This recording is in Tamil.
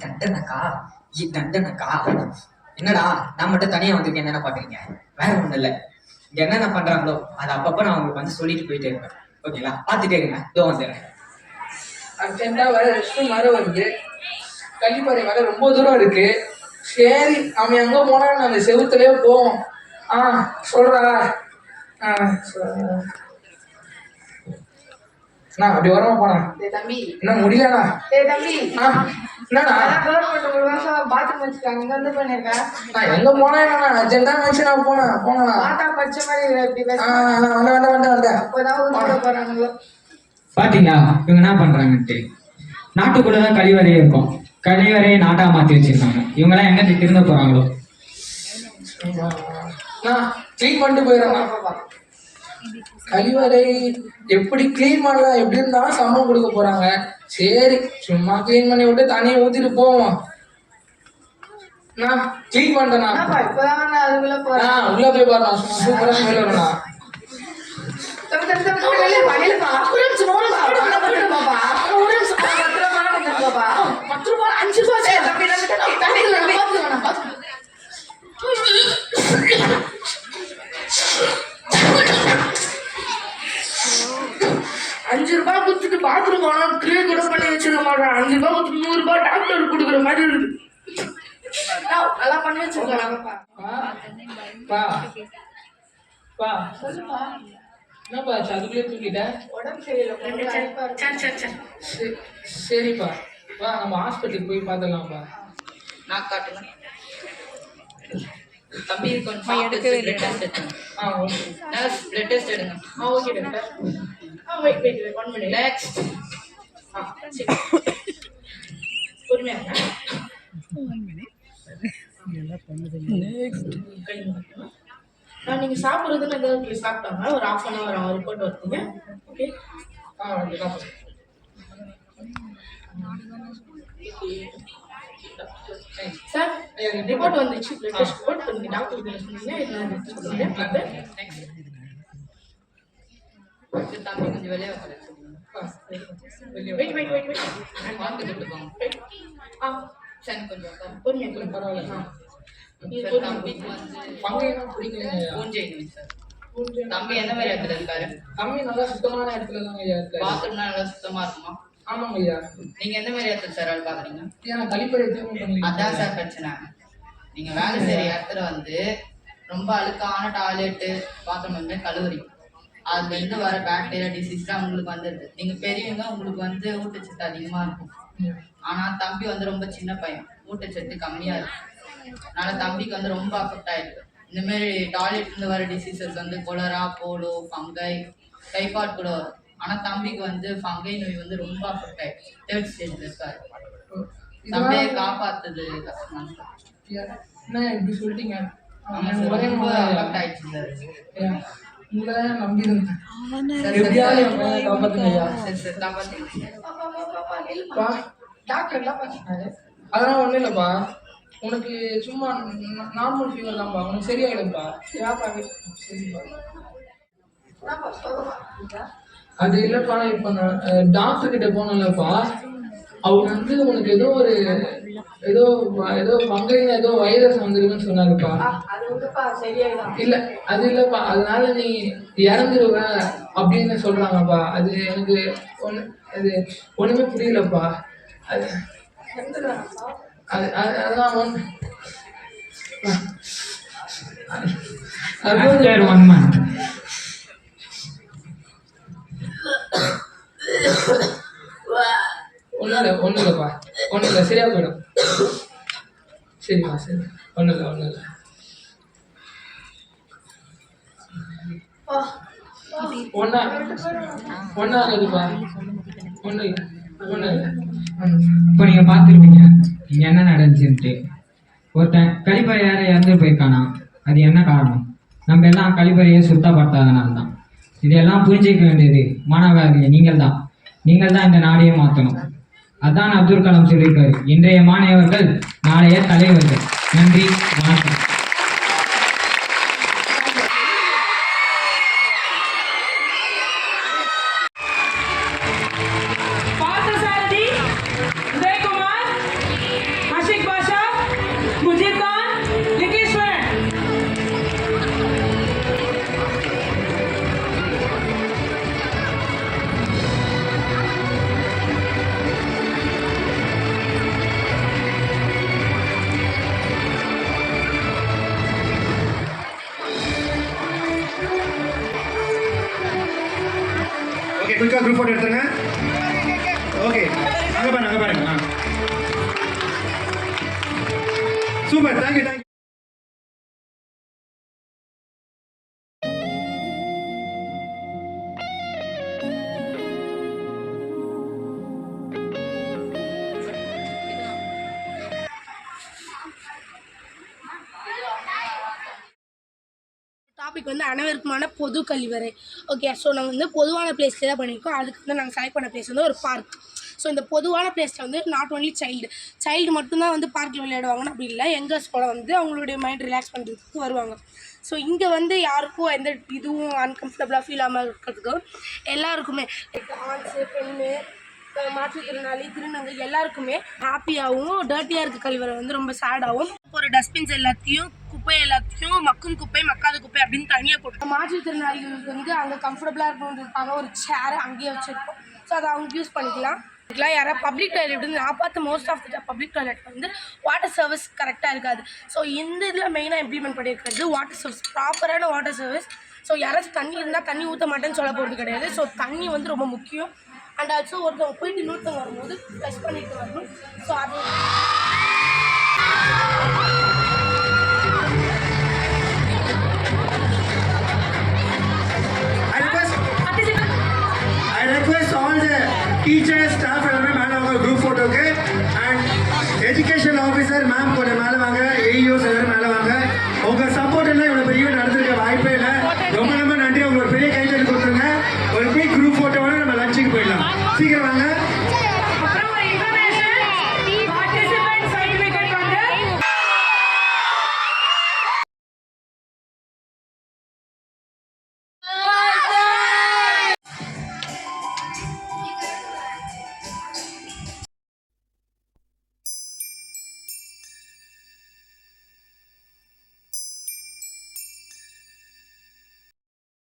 தண்டனக்கா தண்டனக்கா. என்னடா நான் மட்டும் தனியா வந்திருக்கேன், என்னென்ன பாக்குறீங்க? வேற ஒண்ணும் இல்ல, இங்க என்னென்ன பண்றாங்களோ அதை அப்பப்ப நான் உங்களுக்கு வந்து சொல்லிட்டு போயிட்டே இருப்பேன். ஓகேங்களா? பாத்துட்டே இருங்க, இதோ வந்துடுறேன். அர்ஜென்ட்டா வர ரெஸ்ட்ரூம் வர வருது, கள்ளிப்பாறை வர ரொம்ப தூரம் இருக்கு. சரி, அவன் எங்க போனா நான் அந்த செவுத்துலயே போவோம். சொல்றா. நான் அப்படி வரமா போனா தம்பி என்ன முடியலண்ணா. தம்பி என்னண்ணா கவர்மெண்ட் ஒரு வருஷம் பாத்ரூம் வச்சுக்காங்க, இங்க வந்து பண்ணிருக்கேன். நான் எங்க போனா என்னண்ணா அர்ஜென்ட்டா நினைச்சு நான் போனேண்ணா. பாத்தா பச்சை மாதிரி எப்படி வந்தேன். அப்பதான் ஊருக்கு போறாங்களோ. பாத்தீங்களா இவங்க என்ன பண்றாங்கன்ட்டு? நாட்டுக்குள்ளதான் கழிவறையே இருக்கும், கழிவறையை நாட்டா மாத்தி வச்சிருக்காங்க. இவங்க எல்லாம் எங்க திருந்த போறாங்களோ. கிளீன் பண்ணிட்டு போயிடறாங்க. கழிவறை எப்படி கிளீன் பண்ணலாம், எப்படி இருந்தாலும் சம்பளம் கொடுக்க போறாங்க. சரி, சும்மா கிளீன் பண்ணி விட்டு தனியை ஊத்திட்டு போவோம். கிளீன் பண்ணிட்டேண்ணா. உள்ள போய் பாருண்ணா, சும்மா சூப்பரா ஸ்மெல் வரும்ண்ணா. ₹5 கொடுத்துட்டு பாத்ரூம் போனா கிளீன் கூட பண்ணி வச்சிருக்க மாட்டான். ₹5 கொடுத்து ₹100 டாக்டர் கொடுக்குற மாதிரி இருக்கு. நல்லா பண்ணி வச்சிருக்காங்கப்பா. என்னப்பா அதுக்குள்ளே தூக்கிட்ட? உடம்பு சரியில்லை. சரிப்பா, வா நம்ம ஹாஸ்பிட்டலுக்கு போய் பார்த்துக்கலாம்ப்பா. நான் காட்டுங்க தம்பி, கொஞ்சம் பிளட் டெஸ்ட் எடுங்க. நர்ஸ் பிளட் டெஸ்ட் எடுங்க. Okay doctor. Wait 1 minute. Next. பொறுமையா நீங்க சாப்பிட்றதுன்னு ஏதாவது சாப்பிட்டாங்க. ஒரு 1/2 hour அவன் ரிப்போர்ட் வருதுங்க. ஓகே. சார் ரிப்போர்ட் வந்துச்சு, பிளட் டெஸ்ட் ரிப்போர்ட். நீங்க டாக்டர் சொன்னீங்க என்ன சொல்லுங்க. தம்பி கொஞ்சம் வெளியே உட்கார வெயிட் வாங்க கொடுப்பாங்க. சரி கொஞ்சம் பொறுமையா பரவாயில்ல. தம்பிக்கு வந்து பங்கையெல்லாம் பிடிக்கலைங்க. பூஞ்சை சார். தம்பி எந்த மாதிரி இடத்துல இருக்காரு? தம்பி நல்லா சுத்தமான இடத்துல தாங்க ஐயா இருக்காரு. பாத்ரூம்னா நல்லா சுத்தமா இருக்குமா? ஆமாங்க ஐயா. நீங்க எந்த மாதிரி இடத்துல சார் வேலை பாக்குறீங்க? ஏன் கழிப்பறை எதுவும் பண்ணல. அதான் சார் பிரச்சனை. நீங்க வேலை செய்யற இடத்துல வந்து ரொம்ப அழுக்கான டாய்லெட்டு பாத்ரூம் வந்து கழுவுறி, அதுல இருந்து வர பாக்டீரியா டிசீஸ் தான் உங்களுக்கு வந்துடுது. நீங்க பெரியவங்க, உங்களுக்கு வந்து ஊட்டச்சத்து அதிகமா இருக்கும். ஆனா தம்பி வந்து ரொம்ப சின்ன பையன், ஊட்டச்சத்து கம்மியா இருக்கு. அதனால தம்பிக்கு வந்து ரொம்ப அஃபெக்ட் ஆயிருக்கு. இந்த மாதிரி டாய்லெட்ல இருந்து வர டிசீசஸ் வந்து கொலரா, போலோ, ஃபங்கை, டைபாய்ட் கூட வரும். ஆனா தம்பிக்கு வந்து ஃபங்கை நோய் வந்து ரொம்ப அஃபெக்ட் ஆயிடுச்சு. 3rd ஸ்டேஜ்ல இருக்காரு. தம்பியை காப்பாத்துது கஷ்டமா இருக்கு. என்ன இப்படி சொல்லிட்டீங்க? ரொம்ப அஃபெக்ட் ஆயிடுச்சு சார். உங்களை நம்பி இருந்தேன். அதெல்லாம் ஒண்ணும் இல்லப்பா, உனக்கு சும்மா நார்மல் ஃபீவர் தான்ப்பா, உனக்கு சரியாயிடும்பா. சரிப்பா. அது இல்லப்பா, இப்ப நான் டாக்டர் கிட்ட போனேன்லப்பா, அவங்க வந்து உனக்கு ஏதோ பங்கையில ஏதோ வைரஸ் வந்துருக்குன்னு சொன்னாருப்பா. இல்ல அது இல்லப்பா, அதனால நீ இறந்துருவ அப்படின்னு சொல்றாங்கப்பா. அது எனக்கு அது ஒண்ணுமே புரியலப்பா. அது அதான் 1 month. ஒன்றும் இல்லைப்பா, ஒன்றும் இல்லை, சரியா போயிடும். சரிப்பா, சரி, ஒன்றும் இல்லை. ஒன்றா ஆகுதுப்பா, ஒன்றும் இல்லை. இப்போ நீங்க பார்த்துருப்பீங்க இங்க என்ன நடந்துச்சுன்ட்டு. ஒருத்தன் கழிப்பறை யார இறந்து போயிருக்கானா, அது என்ன காரணம்? நம்ம எல்லாம் கழிப்பறையை சுத்தப்படுத்தாதனால தான். இதெல்லாம் புரிஞ்சிக்க வேண்டியது மாணவர்கள் நீங்கள் தான் இந்த நாடையே மாற்றணும். அதான் அப்துல் கலாம் சொல்லியிருக்காரு, இன்றைய மாணவர்கள் நாளைய தலைவர்கள். நன்றி, வணக்கம். எல்லாம் குரூப் போட்டோ எடுத்துருங்க. ஓகே, அங்கே பாருங்க. Super, thank you. டாபிக் வந்து அனைவருக்குமான பொது கழிவறை. ஓகே, ஸோ நாங்கள் வந்து பொதுவான பிளேஸ்ல தான் பண்ணியிருக்கோம். அதுக்கு வந்து நாங்கள் செலக்ட் பண்ண பிளேஸ் வந்து ஒரு பார்க். ஸோ இந்த பொதுவான பிளேஸில் வந்து நாட் ஒன்லி சைல்டு மட்டும்தான் வந்து பார்க்கில் விளையாடுவாங்கன்னு அப்படி இல்லை, யங்கர்ஸ் கூட வந்து அவங்களுடைய மைண்ட் ரிலாக்ஸ் பண்ணுறதுக்கு வருவாங்க. ஸோ இங்கே வந்து யாருக்கும் எந்த இதுவும் அன்கம்ஃபர்டபுளாக ஃபீல் ஆகாமல் இருக்கிறதுக்கு எல்லாருக்குமே ஆண்ஸு பெண்ணு மாற்றுத்திறனாளி திருநங்கை எல்லாருக்குமே ஹாப்பியாகவும், டர்ட்டியாக இருக்க கழிவறை வந்து ரொம்ப சேடாகவும், ஒரு டஸ்ட்பின்ஸ் எல்லாத்தையும் குப்பை எல்லாத்தையும் மக்கும் குப்பை மக்காத குப்பை அப்படின்னு தனியாக போட்டு மாற்றுத்திறனாளிகளுக்கு வந்து அங்கே கம்ஃபர்டபுளாக இருக்கணுன்றதுக்காக ஒரு சேரை அங்கேயே வச்சுருக்கோம். ஸோ அதை அவங்க யூஸ் பண்ணிக்கலாம். யாராவது பப்ளிக் டாய்லெட் வந்து நான் பார்த்த most of the public toilet வந்து வாட்டர் சர்வீஸ் கரெக்டாக இருக்காது. ஸோ இந்த இதில் மெயினாக இம்ப்ளிமெண்ட் பண்ணியிருக்கிறது வாட்டர் சர்வீஸ், ப்ராப்பரான வாட்டர் சர்வீஸ். ஸோ யாராச்சும் தண்ணி இருந்தால் தண்ணி ஊற்ற மாட்டேன்னு சொல்ல போகிறது கிடையாது. ஸோ தண்ணி வந்து ரொம்ப முக்கியம். அண்ட் ஆல்சோ ஒருத்தவங்க போயிட்டு இன்னொருத்தவங்க வரும்போது ப்ளஸ் பண்ணிட்டு வரணும். ஸோ அது I request all the teachers, staff எல்லாமே மேலே வாங்க குரூப் ஃபோட்டோக்கு. அண்ட் எஜுகேஷன் ஆஃபீஸர் மேம் கொஞ்சம் மேலே வாங்க, ஏஇஓஸ் எல்லாரும் மேலே வாங்க. உங்கள் சப்போர்ட் எல்லாம் இவ்வளோ பெரிய நடந்திருக்க வாய்ப்பே இல்லை. ரொம்ப நன்றி. உங்களுக்கு பெரிய கைத்தறி கொடுத்துருங்க. ஒரு குயிக் குரூப் ஃபோட்டோவோட நம்ம லஞ்சுக்கு போயிடலாம். சீக்கிரம் வாங்க.